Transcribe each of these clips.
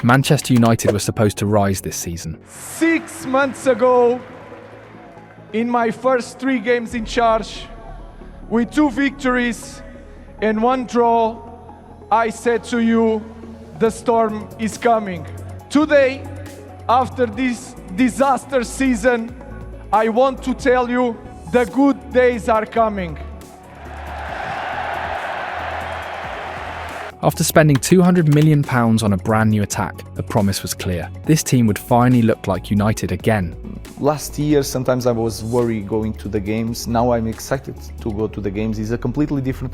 Manchester United were supposed to rise this season. 6 months ago, in my first 3 games in charge, with 2 victories and 1 draw, I said to you, the storm is coming. Today, after this disaster season, I want to tell you the good days are coming. After spending £200 million on a brand new attack, the promise was clear. This team would finally look like United again. Last year, sometimes I was worried going to the games. Now I'm excited to go to the games. It's a completely different,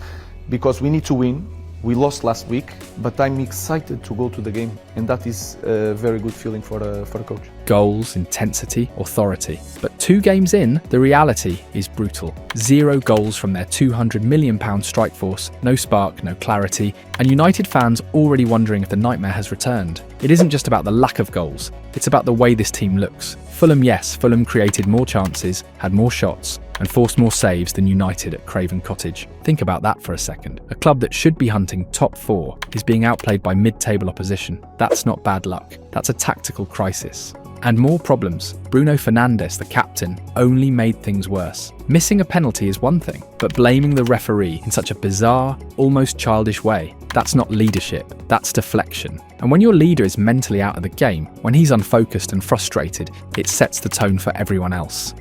because we need to win. We lost last week, but I'm excited to go to the game, and that is a very good feeling for a coach. Goals, intensity, authority. But 2 games in, the reality is brutal. 0 goals from their £200 million strike force, no spark, no clarity, and United fans already wondering if the nightmare has returned. It isn't just about the lack of goals, it's about the way this team looks. Fulham, yes, Fulham created more chances, had more shots, and forced more saves than United at Craven Cottage. Think about that for a second. A club that should be hunting top 4 is being outplayed by mid-table opposition. That's not bad luck. That's a tactical crisis. And more problems. Bruno Fernandes, the captain, only made things worse. Missing a penalty is one thing, but blaming the referee in such a bizarre, almost childish way, that's not leadership, that's deflection. And when your leader is mentally out of the game, when he's unfocused and frustrated, it sets the tone for everyone else.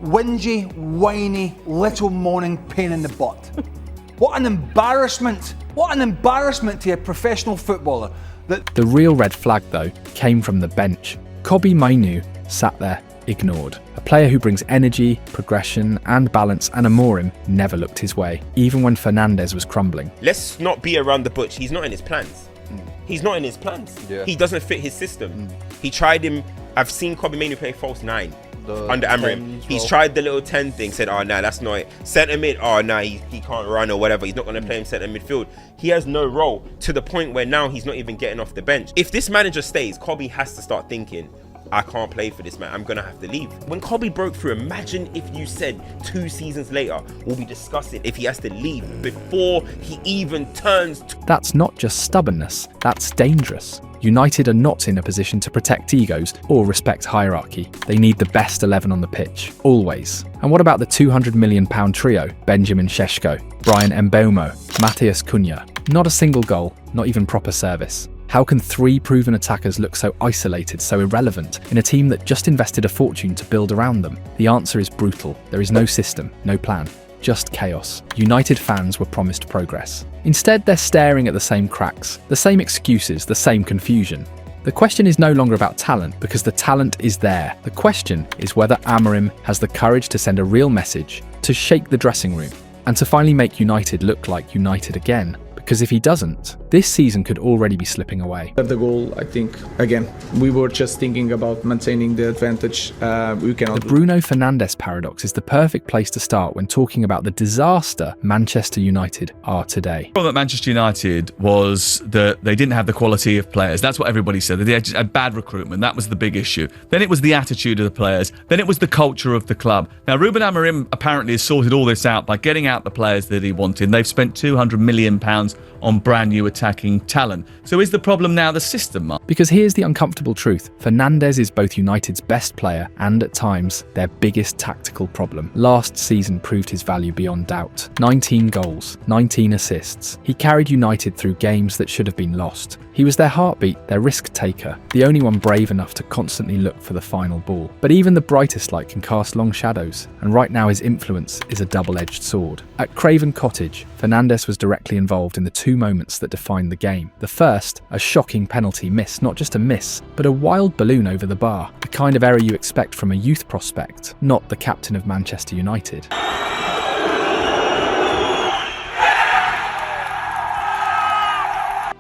Whingy, whiny, little moaning pain in the butt. What an embarrassment! What an embarrassment to a professional footballer. The real red flag, though, came from the bench. Kobbie Mainoo sat there, ignored. A player who brings energy, progression and balance, and Amorim never looked his way, even when Fernandes was crumbling. Let's not be around the bush. He's not in his plans. He's not in his plans. Yeah. He doesn't fit his system. He tried him. I've seen Kobbie Mainoo play false 9 under Amorim. He's tried the little 10 thing, said, oh, no, that's not it. Centre mid, oh, no, he can't run or whatever. He's not going to play him centre midfield. He has no role, to the point where now he's not even getting off the bench. If this manager stays, Kobbie has to start thinking, I can't play for this man, I'm going to have to leave. When Kobbie broke through, imagine if you said 2 seasons later, we'll be discussing if he has to leave before he even turns. That's not just stubbornness, that's dangerous. United are not in a position to protect egos or respect hierarchy. They need the best 11 on the pitch, always. And what about the £200 million trio? Benjamin Šeško, Brian Mbeumo, Matheus Cunha. Not a single goal, not even proper service. How can 3 proven attackers look so isolated, so irrelevant, in a team that just invested a fortune to build around them? The answer is brutal. There is no system, no plan. Just chaos. United fans were promised progress. Instead, they're staring at the same cracks, the same excuses, the same confusion. The question is no longer about talent, because the talent is there. The question is whether Amorim has the courage to send a real message, to shake the dressing room, and to finally make United look like United again. Because if he doesn't, this season could already be slipping away. The goal, I think, again, we were just thinking about maintaining the advantage. We cannot. The Bruno Fernandes paradox is the perfect place to start when talking about the disaster Manchester United are today. The problem at Manchester United was that they didn't have the quality of players. That's what everybody said. They had bad recruitment. That was the big issue. Then it was the attitude of the players. Then it was the culture of the club. Now, Ruben Amorim apparently has sorted all this out by getting out the players that he wanted. They've spent £200 million on brand new attacking talent. So is the problem now the system, Mark? Because here's the uncomfortable truth. Fernandes is both United's best player and, at times, their biggest tactical problem. Last season proved his value beyond doubt. 19 goals, 19 assists. He carried United through games that should have been lost. He was their heartbeat, their risk taker, the only one brave enough to constantly look for the final ball. But even the brightest light can cast long shadows, and right now his influence is a double-edged sword. At Craven Cottage, Fernandes was directly involved in the 2 moments that defined the game. The first, a shocking penalty miss, not just a miss, but a wild balloon over the bar. The kind of error you expect from a youth prospect, not the captain of Manchester United.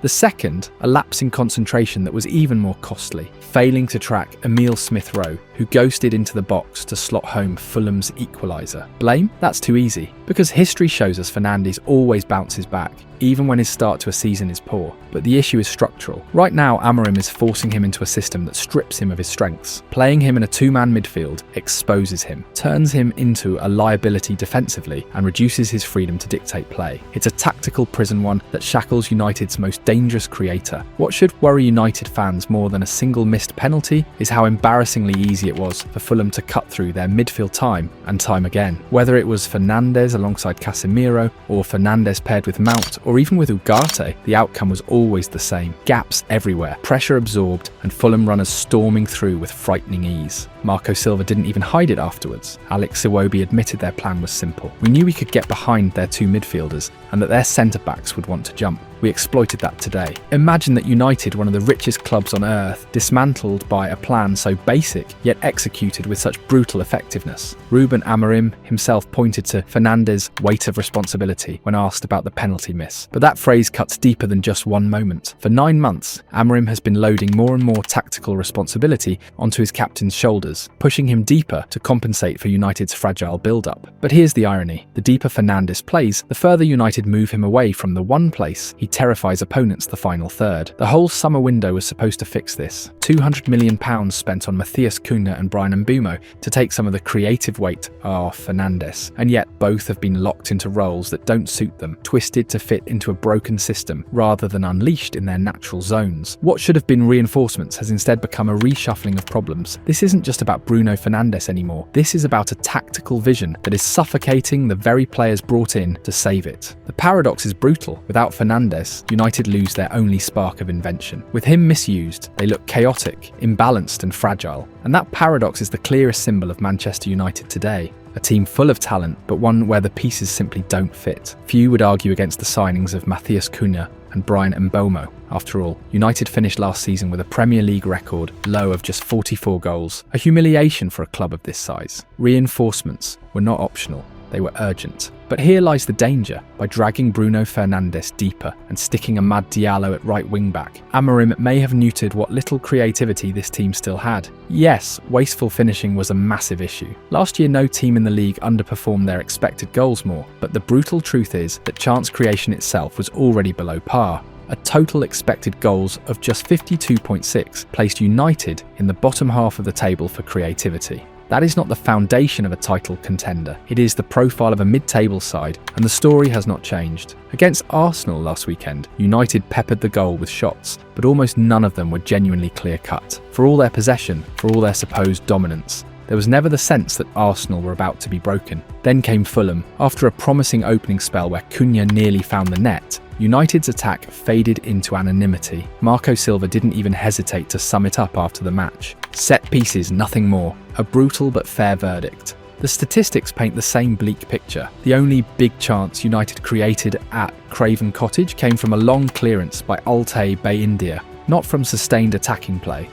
The second, a lapse in concentration that was even more costly, failing to track Emile Smith-Rowe, who ghosted into the box to slot home Fulham's equaliser. Blame? That's too easy, because history shows us Fernandes always bounces back, even when his start to a season is poor. But the issue is structural. Right now, Amorim is forcing him into a system that strips him of his strengths. Playing him in a two-man midfield exposes him, turns him into a liability defensively, and reduces his freedom to dictate play. It's a tactical prison one that shackles United's most dangerous creator. What should worry United fans more than a single missed penalty is how embarrassingly easy it was for Fulham to cut through their midfield time and time again. Whether it was Fernandes alongside Casemiro, or Fernandes paired with Mount, or even with Ugarte, the outcome was always the same. Gaps everywhere, pressure absorbed, and Fulham runners storming through with frightening ease. Marco Silva didn't even hide it afterwards. Alex Iwobi admitted their plan was simple. We knew we could get behind their two midfielders and that their centre-backs would want to jump. We exploited that today. Imagine that United, one of the richest clubs on earth, dismantled by a plan so basic, yet executed with such brutal effectiveness. Ruben Amorim himself pointed to Fernandes' weight of responsibility when asked about the penalty miss. But that phrase cuts deeper than just one moment. For 9 months, Amorim has been loading more and more tactical responsibility onto his captain's shoulders, pushing him deeper to compensate for United's fragile build-up. But here's the irony. The deeper Fernandes plays, the further United move him away from the one place he terrifies opponents the final third. The whole summer window was supposed to fix this. £200 million spent on Matthias Cunha and Bryan Mbeumo to take some of the creative weight off Fernandes, and yet both have been locked into roles that don't suit them, twisted to fit into a broken system rather than unleashed in their natural zones. What should have been reinforcements has instead become a reshuffling of problems. This isn't just about Bruno Fernandes anymore. This is about a tactical vision that is suffocating the very players brought in to save it. The paradox is brutal. Without Fernandes, United lose their only spark of invention. With him misused, they look chaotic, imbalanced and fragile. And that paradox is the clearest symbol of Manchester United today. A team full of talent, but one where the pieces simply don't fit. Few would argue against the signings of Matthias Cunha and Bryan Mbeumo. After all, United finished last season with a Premier League record low of just 44 goals, a humiliation for a club of this size. Reinforcements were not optional, they were urgent. But here lies the danger. By dragging Bruno Fernandes deeper and sticking Amad Diallo at right wing-back, Amorim may have neutered what little creativity this team still had. Yes, wasteful finishing was a massive issue. Last year no team in the league underperformed their expected goals more, but the brutal truth is that chance creation itself was already below par. A total expected goals of just 52.6 placed United in the bottom half of the table for creativity. That is not the foundation of a title contender. It is the profile of a mid-table side, and the story has not changed. Against Arsenal last weekend, United peppered the goal with shots, but almost none of them were genuinely clear-cut. For all their possession, for all their supposed dominance, there was never the sense that Arsenal were about to be broken. Then came Fulham. After a promising opening spell where Cunha nearly found the net, United's attack faded into anonymity. Marco Silva didn't even hesitate to sum it up after the match. Set pieces, nothing more. A brutal but fair verdict. The statistics paint the same bleak picture. The only big chance United created at Craven Cottage came from a long clearance by Altay Bayindir, not from sustained attacking play.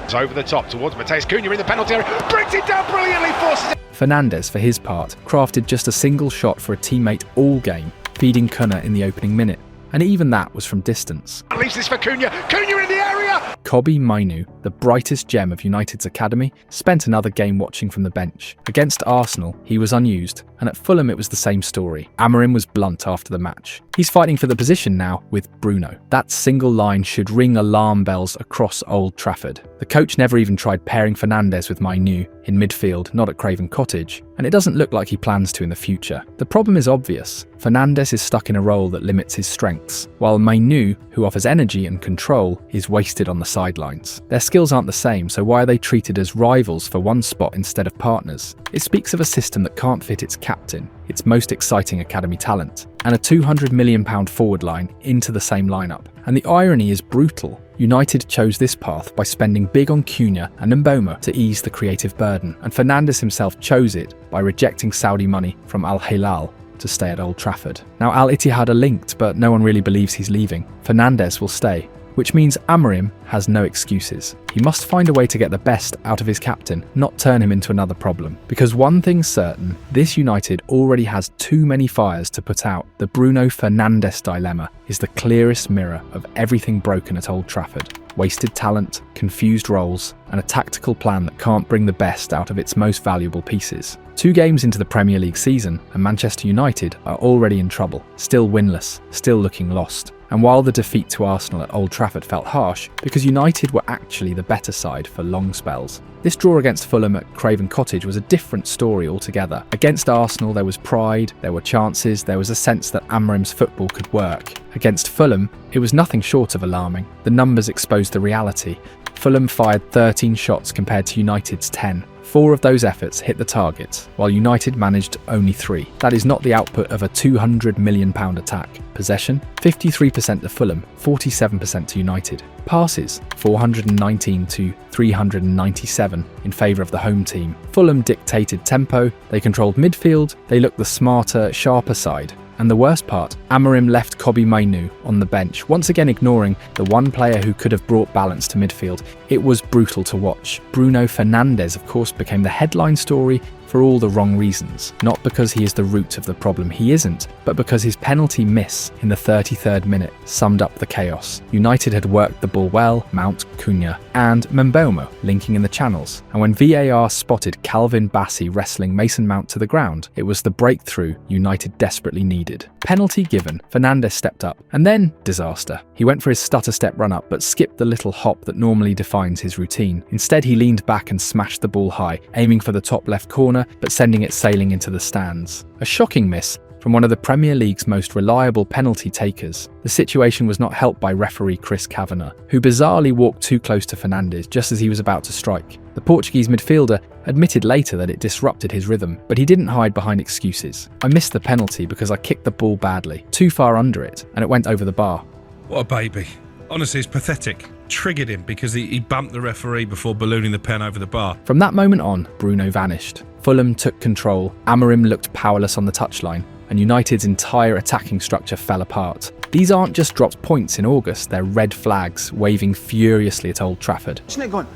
It's over the top towards Mateus Cunha in the penalty area, brings it down brilliantly, forces it. Fernandes, for his part, crafted just a single shot for a teammate all game, feeding Cunha in the opening minute. And even that was from distance. Leaves this for Cunha, Cunha in the area! Kobbie Mainoo, the brightest gem of United's academy, spent another game watching from the bench. Against Arsenal, he was unused, and at Fulham it was the same story. Amorim was blunt after the match. He's fighting for the position now with Bruno. That single line should ring alarm bells across Old Trafford. The coach never even tried pairing Fernandes with Mainoo in midfield, not at Craven Cottage, and it doesn't look like he plans to in the future. The problem is obvious. Fernandes is stuck in a role that limits his strengths, while Mainoo, who offers energy and control, is wasted on the sidelines. Their skills aren't the same, so why are they treated as rivals for one spot instead of partners? It speaks of a system that can't fit its captain, its most exciting academy talent, and a £200 million forward line into the same lineup. And the irony is brutal. United chose this path by spending big on Cunha and Mbeumo to ease the creative burden, and Fernandes himself chose it by rejecting Saudi money from Al Hilal to stay at Old Trafford. Now Al Ittihad are linked, but no one really believes he's leaving. Fernandes will stay, which means Amorim has no excuses. He must find a way to get the best out of his captain, not turn him into another problem. Because one thing's certain, this United already has too many fires to put out. The Bruno Fernandes dilemma is the clearest mirror of everything broken at Old Trafford. wasted talent, confused roles, and a tactical plan that can't bring the best out of its most valuable pieces. 2 games into the Premier League season, and Manchester United are already in trouble, still winless, still looking lost. And while the defeat to Arsenal at Old Trafford felt harsh, because United were actually the better side for long spells, this draw against Fulham at Craven Cottage was a different story altogether. Against Arsenal there was pride, there were chances, there was a sense that Amorim's football could work. Against Fulham, it was nothing short of alarming. The numbers exposed the reality. Fulham fired 13 shots compared to United's 10. 4 of those efforts hit the target, while United managed only 3. That is not the output of a £200 million attack. Possession, 53% to Fulham, 47% to United. Passes, 419 to 397 in favour of the home team. Fulham dictated tempo, they controlled midfield, they looked the smarter, sharper side. And the worst part, Amorim left Kobbie Mainoo on the bench, once again ignoring the one player who could have brought balance to midfield. It was brutal to watch. Bruno Fernandes, of course, became the headline story for all the wrong reasons. Not because he is the root of the problem, he isn't, but because his penalty miss in the 33rd minute summed up the chaos. United had worked the ball well, Mount, Cunha, and Mbeumo linking in the channels. And when VAR spotted Calvin Bassey wrestling Mason Mount to the ground, it was the breakthrough United desperately needed. Penalty given, Fernandes stepped up, and then disaster. He went for his stutter step run up, but skipped the little hop that normally defines his routine. Instead, he leaned back and smashed the ball high, aiming for the top left corner, but sending it sailing into the stands. A shocking miss from one of the Premier League's most reliable penalty takers. The situation was not helped by referee Chris Kavanagh, who bizarrely walked too close to Fernandes just as he was about to strike. The Portuguese midfielder admitted later that it disrupted his rhythm, but he didn't hide behind excuses. I missed the penalty because I kicked the ball badly, too far under it, and it went over the bar. What a baby. Honestly, it's pathetic. Triggered him because he bumped the referee before ballooning the pen over the bar. From that moment on, Bruno vanished. Fulham took control, Amorim looked powerless on the touchline, and United's entire attacking structure fell apart. These aren't just dropped points in August, they're red flags waving furiously at Old Trafford. Isn't it going,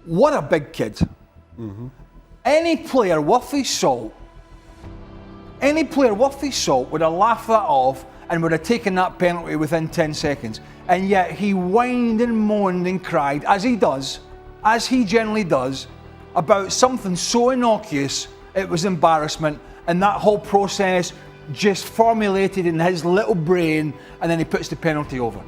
what a big kid. Any player worth his salt would have laughed that off and would have taken that penalty within 10 seconds. And yet he whined and moaned and cried, as he generally does, about something so innocuous it was embarrassment, and that whole process just formulated in his little brain, and then he puts the penalty over.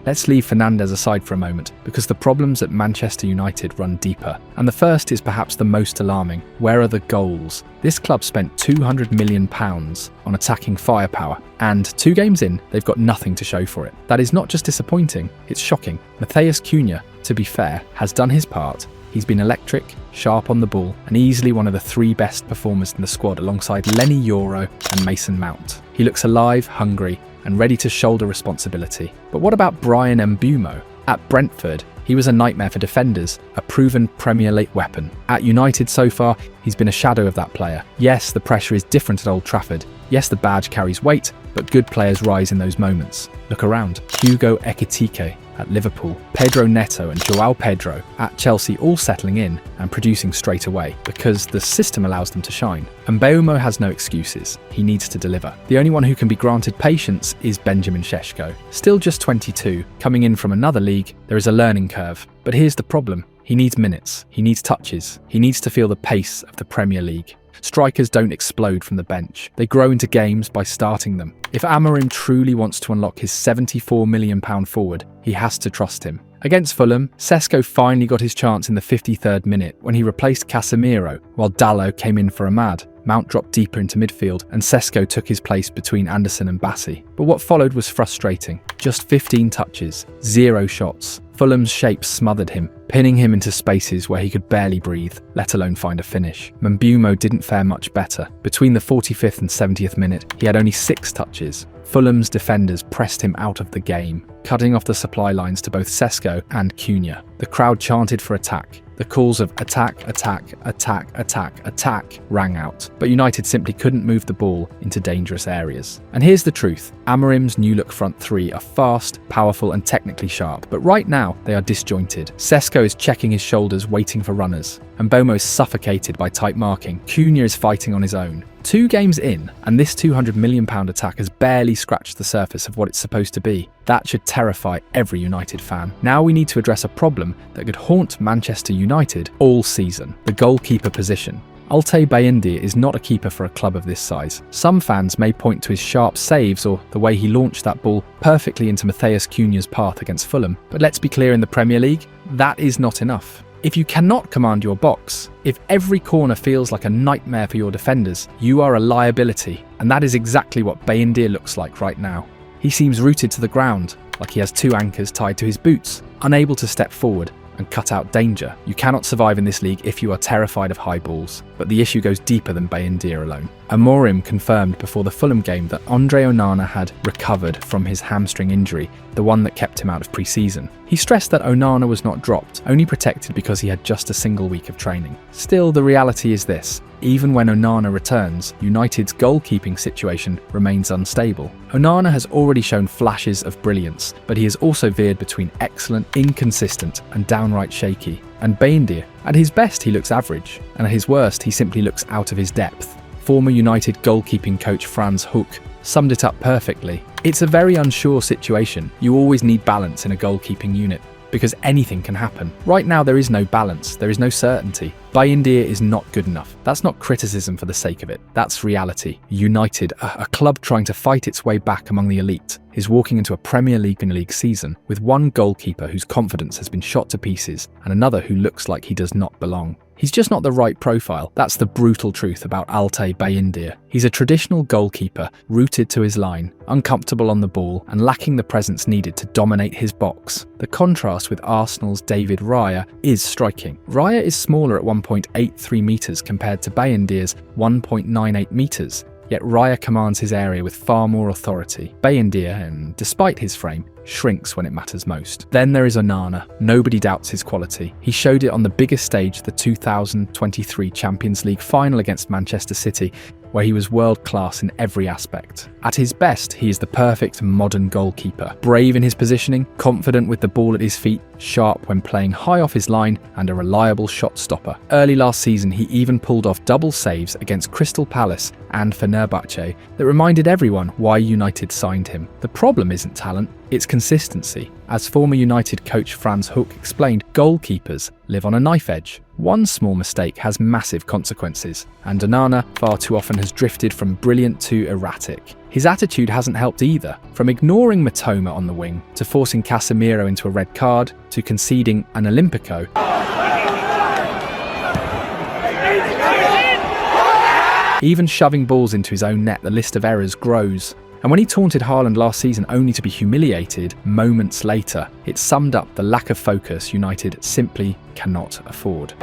Let's leave Fernandes aside for a moment, because the problems at Manchester United run deeper. And the first is perhaps the most alarming. Where are the goals? This club spent £200 million on attacking firepower, and 2 games in, they've got nothing to show for it. That is not just disappointing, it's shocking. Matheus Cunha, to be fair, has done his part. He's been electric, sharp on the ball, and easily one of the 3 best performers in the squad alongside Lenny Yoro and Mason Mount. He looks alive, hungry, and ready to shoulder responsibility. But what about Bryan Mbeumo? At Brentford, he was a nightmare for defenders, a proven Premier League weapon. At United so far, he's been a shadow of that player. Yes, the pressure is different at Old Trafford. Yes, the badge carries weight, but good players rise in those moments. Look around. Hugo Ekitike at Liverpool, Pedro Neto and João Pedro at Chelsea all settling in and producing straight away because the system allows them to shine. And Mbeumo has no excuses. He needs to deliver. The only one who can be granted patience is Benjamin Šeško. Still just 22, coming in from another league, there is a learning curve. But here's the problem. He needs minutes. He needs touches. He needs to feel the pace of the Premier League. Strikers don't explode from the bench. They grow into games by starting them. If Amorim truly wants to unlock his £74 million forward, he has to trust him. Against Fulham, Šeško finally got his chance in the 53rd minute when he replaced Casemiro, while Dalot came in for Ahmad. Mount dropped deeper into midfield and Šeško took his place between Anderson and Bassey. But what followed was frustrating. Just 15 touches, 0 shots. Fulham's shape smothered him, pinning him into spaces where he could barely breathe, let alone find a finish. Mbeumo didn't fare much better. Between the 45th and 70th minute, he had only 6 touches. Fulham's defenders pressed him out of the game, cutting off the supply lines to both Šeško and Cunha. The crowd chanted for attack. The calls of attack, attack, attack, attack, attack rang out, but United simply couldn't move the ball into dangerous areas. And here's the truth. Amorim's new look front 3 are fast, powerful and technically sharp, but right now they are disjointed. Šeško is checking his shoulders waiting for runners. Mbeumo is suffocated by tight marking. Cunha is fighting on his own. 2 games in, and this £200 million attack has barely scratched the surface of what it's supposed to be. That should terrify every United fan. Now we need to address a problem that could haunt Manchester United all season: the goalkeeper position. Altay Bayindir is not a keeper for a club of this size. Some fans may point to his sharp saves or the way he launched that ball perfectly into Matheus Cunha's path against Fulham, but let's be clear, in the Premier League, that is not enough. If you cannot command your box, if every corner feels like a nightmare for your defenders, you are a liability, and that is exactly what Bayindir looks like right now. He seems rooted to the ground, like he has 2 anchors tied to his boots, unable to step forward and cut out danger. You cannot survive in this league if you are terrified of high balls, but the issue goes deeper than Bayindir alone. Amorim confirmed before the Fulham game that Andre Onana had recovered from his hamstring injury, the one that kept him out of pre-season. He stressed that Onana was not dropped, only protected because he had just a single week of training. Still, the reality is this: even when Onana returns, United's goalkeeping situation remains unstable. Onana has already shown flashes of brilliance, but he has also veered between excellent, inconsistent, and downright shaky. And Bayindir, at his best he looks average, and at his worst he simply looks out of his depth. Former United goalkeeping coach Frans Hoek summed it up perfectly. It's a very unsure situation. You always need balance in a goalkeeping unit, because anything can happen. Right now there is no balance, there is no certainty. Bayindir is not good enough. That's not criticism for the sake of it, that's reality. United, a club trying to fight its way back among the elite, is walking into a Premier League season with one goalkeeper whose confidence has been shot to pieces and another who looks like he does not belong. He's just not the right profile. That's the brutal truth about Altay Bayindir. He's a traditional goalkeeper, rooted to his line, uncomfortable on the ball and lacking the presence needed to dominate his box. The contrast with Arsenal's David Raya is striking. Raya is smaller at 1.83 metres compared to Bayindir's 1.98 metres. Yet Raya commands his area with far more authority. Bayindir, and despite his frame, shrinks when it matters most. Then there is Onana. Nobody doubts his quality. He showed it on the biggest stage, the 2023 Champions League final against Manchester City, where he was world-class in every aspect. At his best, he is the perfect modern goalkeeper. Brave in his positioning, confident with the ball at his feet, sharp when playing high off his line, and a reliable shot stopper. Early last season, he even pulled off double saves against Crystal Palace and Fenerbahce that reminded everyone why United signed him. The problem isn't talent, it's consistency. As former United coach Frans Hoek explained, goalkeepers live on a knife edge. One small mistake has massive consequences, and Onana far too often has drifted from brilliant to erratic. His attitude hasn't helped either, from ignoring Matoma on the wing, to forcing Casemiro into a red card, to conceding an Olympico. Even shoving balls into his own net, the list of errors grows. And when he taunted Haaland last season only to be humiliated moments later, it summed up the lack of focus United simply cannot afford.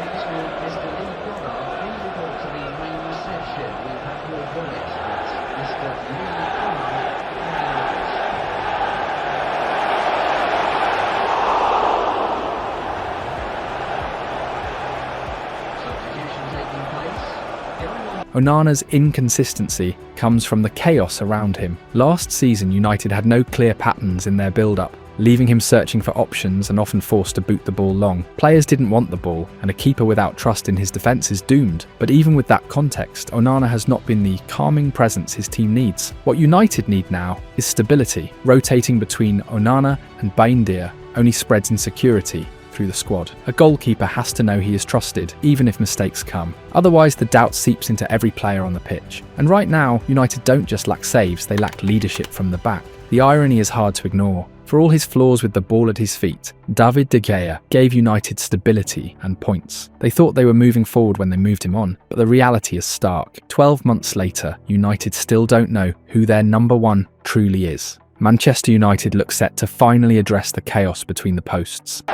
Onana's inconsistency comes from the chaos around him. Last season, United had no clear patterns in their build-up, leaving him searching for options and often forced to boot the ball long. Players didn't want the ball, and a keeper without trust in his defence is doomed. But even with that context, Onana has not been the calming presence his team needs. What United need now is stability. Rotating between Onana and Bayindir only spreads insecurity through the squad. A goalkeeper has to know he is trusted, even if mistakes come. Otherwise, the doubt seeps into every player on the pitch. And right now, United don't just lack saves, they lack leadership from the back. The irony is hard to ignore. For all his flaws with the ball at his feet, David De Gea gave United stability and points. They thought they were moving forward when they moved him on, but the reality is stark. 12 months later, United still don't know who their number one truly is. Manchester United look set to finally address the chaos between the posts.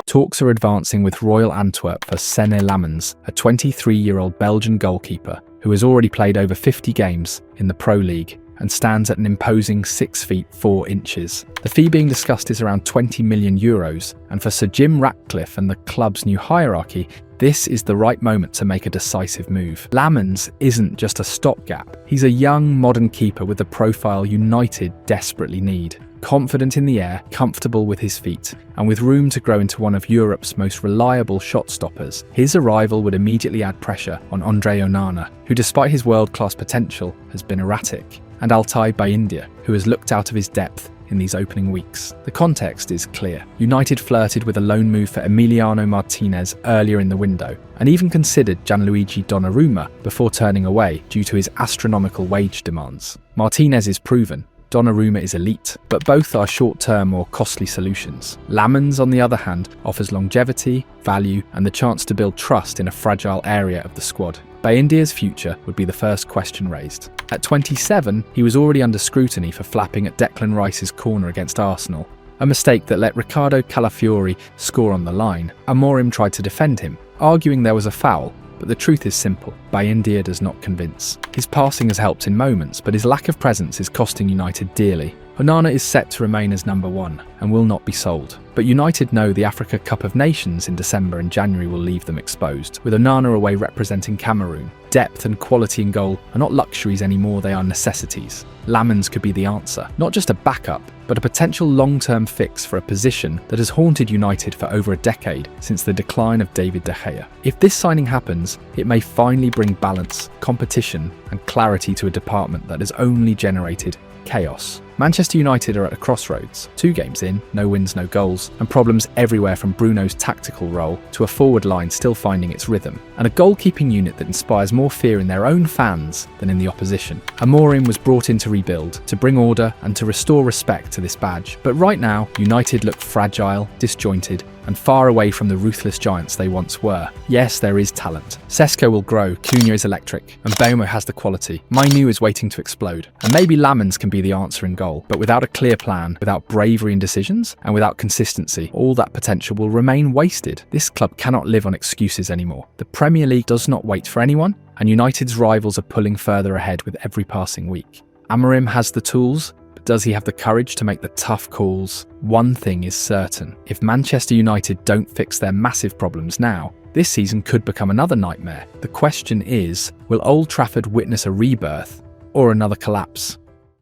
Talks are advancing with Royal Antwerp for Senne Lammens, a 23-year-old Belgian goalkeeper who has already played over 50 games in the Pro League and stands at an imposing 6 feet 4 inches. The fee being discussed is around €20 million, and for Sir Jim Ratcliffe and the club's new hierarchy, this is the right moment to make a decisive move. Lammens isn't just a stopgap. He's a young, modern keeper with the profile United desperately need. confident in the air, comfortable with his feet, and with room to grow into one of Europe's most reliable shot stoppers. His arrival would immediately add pressure on Andre Onana, who despite his world-class potential has been erratic, and Altay Bayindir, who has looked out of his depth in these opening weeks. The context is clear. United flirted with a loan move for Emiliano Martinez earlier in the window, and even considered Gianluigi Donnarumma before turning away due to his astronomical wage demands. Martinez is proven, Donnarumma is elite, but both are short-term or costly solutions. Lamens, on the other hand, offers longevity, value, and the chance to build trust in a fragile area of the squad. Bayindir's future would be the first question raised. At 27, he was already under scrutiny for flapping at Declan Rice's corner against Arsenal, a mistake that let Riccardo Calafiori score on the line. Amorim tried to defend him, arguing there was a foul, but the truth is simple. Bayindir does not convince. His passing has helped in moments, but his lack of presence is costing United dearly. Onana is set to remain as number one and will not be sold. But United know the Africa Cup of Nations in December and January will leave them exposed, with Onana away representing Cameroon. Depth and quality in goal are not luxuries anymore, they are necessities. Lamens could be the answer, not just a backup, but a potential long-term fix for a position that has haunted United for over a decade since the decline of David De Gea. If this signing happens, it may finally bring balance, competition, and clarity to a department that has only generated chaos. Manchester United are at a crossroads. 2 games in, no wins, no goals, and problems everywhere from Bruno's tactical role to a forward line still finding its rhythm, and a goalkeeping unit that inspires more fear in their own fans than in the opposition. Amorim was brought in to rebuild, to bring order and to restore respect to this badge. But right now, United look fragile, disjointed, and far away from the ruthless giants they once were. Yes, there is talent. Sesko will grow, Cunha is electric, and Mbeumo has the quality. Mainu is waiting to explode. And maybe Lamens can be the answer in goal, but without a clear plan, without bravery in decisions, and without consistency, all that potential will remain wasted. This club cannot live on excuses anymore. The Premier League does not wait for anyone, and United's rivals are pulling further ahead with every passing week. Amorim has the tools, but does he have the courage to make the tough calls? One thing is certain. If Manchester United don't fix their massive problems now, this season could become another nightmare. The question is, will Old Trafford witness a rebirth or another collapse?